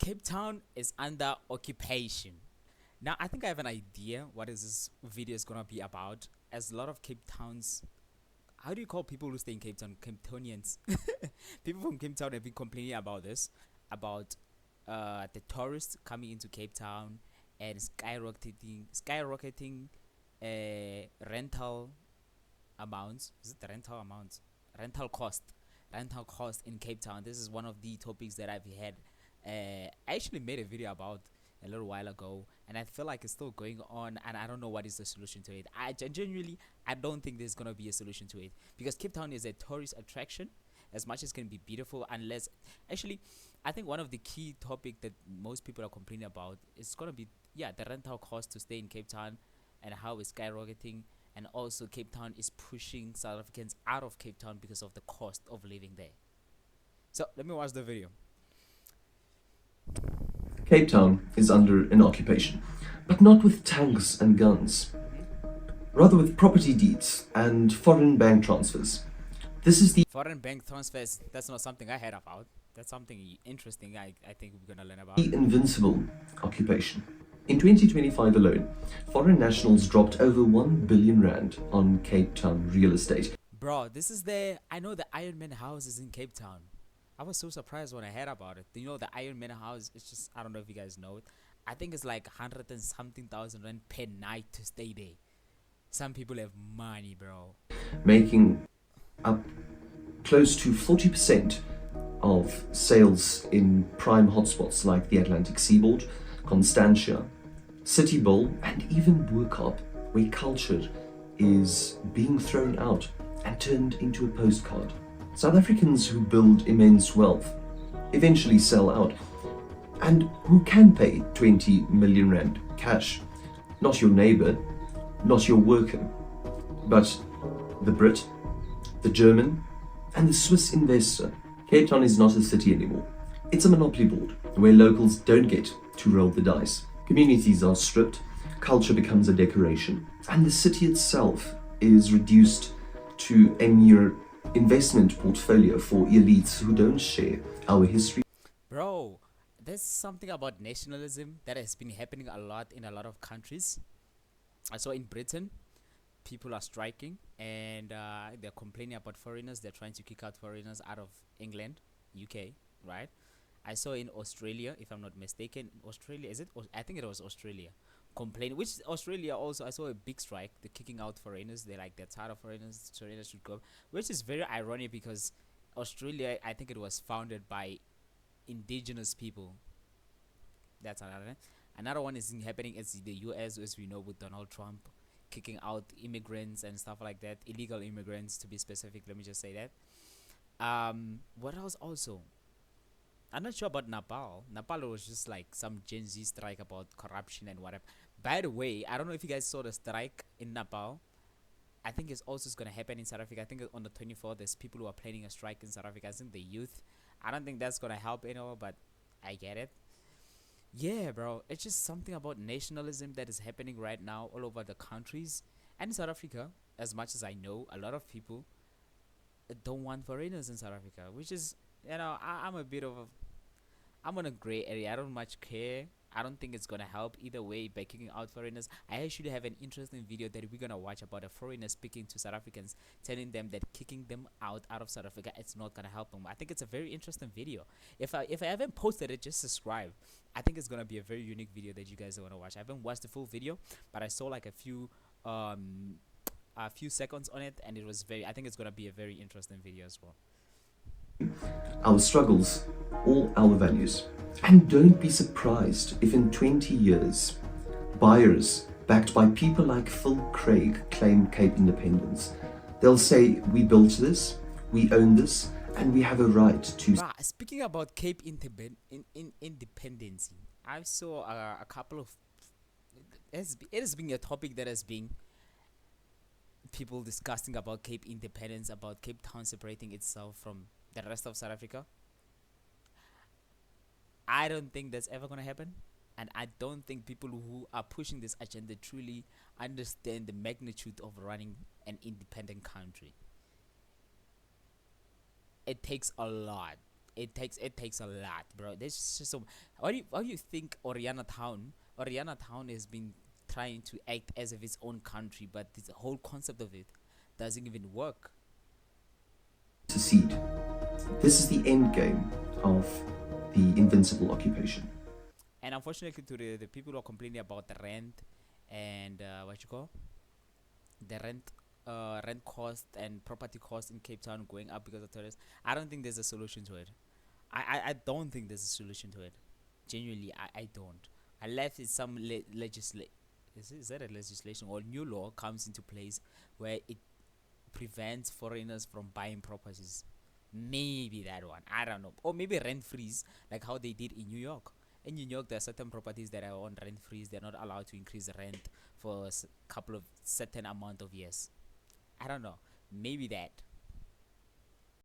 Cape Town is under occupation. Now, I think I have an idea what is this video is gonna be about. As a lot of Cape Towns, how do you call people who stay in Cape Town? Cape Townians. People from Cape Town have been complaining about this, about the tourists coming into Cape Town and skyrocketing rental amounts. Is it the rental amounts? Rental cost. Rental cost in Cape Town. This is one of the topics that I've had. I actually made a video about a little while ago, and I feel like it's still going on, and I don't know what is the solution to it. Genuinely, I don't think there's gonna be a solution to it, because Cape Town is a tourist attraction as much as it can be beautiful. Unless, actually, I think one of the key topic that most people are complaining about is gonna be, yeah, the rental cost to stay in Cape Town and how it's skyrocketing, and also Cape Town is pushing South Africans out of Cape Town because of the cost of living there. So let me watch the video. Cape Town is under an occupation, but not with tanks and guns, rather with property deeds and foreign bank transfers. This is the Foreign bank transfers, that's not something I heard about. That's something interesting I think we're gonna learn about. invincible occupation. In 2025 alone, foreign nationals dropped over 1 billion rand on Cape Town real estate. Bro, this is I know the Iron Man house is in Cape Town. I was so surprised when I heard about it. You know, the Iron Man house, it's just, I don't know if you guys know it. I think it's like 100 and something thousand rand per night to stay there. Some people have money, bro. Making up close to 40% of sales in prime hotspots like the Atlantic Seaboard, Constantia, City Bowl, and even Boerkaap, where culture is being thrown out and turned into a postcard. South Africans who build immense wealth eventually sell out, and who can pay 20 million rand cash. Not your neighbor, not your worker, but the Brit, the German, and the Swiss investor. Cape Town is not a city anymore. It's a monopoly board where locals don't get to roll the dice. Communities are stripped, culture becomes a decoration, and the city itself is reduced to a mere investment portfolio for elites who don't share our history. Bro, there's something about nationalism that has been happening a lot in a lot of countries. I saw in Britain, people are striking, and they're complaining about foreigners. They're trying to kick out foreigners out of England, UK, right? I saw in Australia, if I'm not mistaken, Australia, is it? I think it was Australia. Complaining, which Australia also, I saw a big strike. They're kicking out foreigners. They're tired of foreigners. Foreigners should go, which is very ironic because Australia, I think it was founded by indigenous people. That's another. Another one is happening is the US, as we know, with Donald Trump kicking out immigrants and stuff like that, illegal immigrants to be specific. Let me just say that. What else also? I'm not sure about Nepal. Nepal was just like some Gen Z strike about corruption and whatever. By the way, I don't know if you guys saw the strike in Nepal. I think it's also going to happen in South Africa. I think on the 24th, there's people who are planning a strike in South Africa. I think the youth. I don't think that's going to help anyone, but I get it. Yeah, bro. It's just something about nationalism that is happening right now all over the countries. And in South Africa, as much as I know, a lot of people don't want foreigners in South Africa, which is, I'm a bit of a, I'm on a gray area. I don't much care. I don't think it's gonna help either way by kicking out foreigners. I actually have an interesting video that we're gonna watch about a foreigner speaking to South Africans, telling them that kicking them out of South Africa, it's not gonna help them. I think it's a very interesting video. If I haven't posted it, just subscribe. I think it's gonna be a very unique video that you guys are gonna watch. I haven't watched the full video, but I saw like a few seconds on it, and it was very. I think it's gonna be a very interesting video as well. Our struggles, all our values. And don't be surprised if in 20 years, buyers backed by people like Phil Craig claim Cape independence. They'll say, we built this, we own this, and we have a right to... Speaking about Cape independency, I saw a couple of... It has been a topic that has been people discussing about Cape independence, about Cape Town separating itself from the rest of South Africa. I don't think that's ever going to happen. And I don't think people who are pushing this agenda truly understand the magnitude of running an independent country. It takes a lot. it takes a lot, bro. There's just so. Why do you think Oriana Town has been trying to act as if its own country, but the whole concept of it doesn't even work. Secede. This is the end game of the invincible occupation. And unfortunately, to the people who are complaining about the rent and what you call the rent cost and property cost in Cape Town going up because of tourists, I don't think there's a solution to it. I don't think there's a solution to it. Genuinely, I don't. Unless it's some is that a legislation or new law comes into place where it prevents foreigners from buying properties. Maybe that one. I don't know. Or maybe rent freeze, like how they did in New York. In New York, there are certain properties that are on rent freeze. They're not allowed to increase the rent for a couple of certain amount of years. I don't know. Maybe that.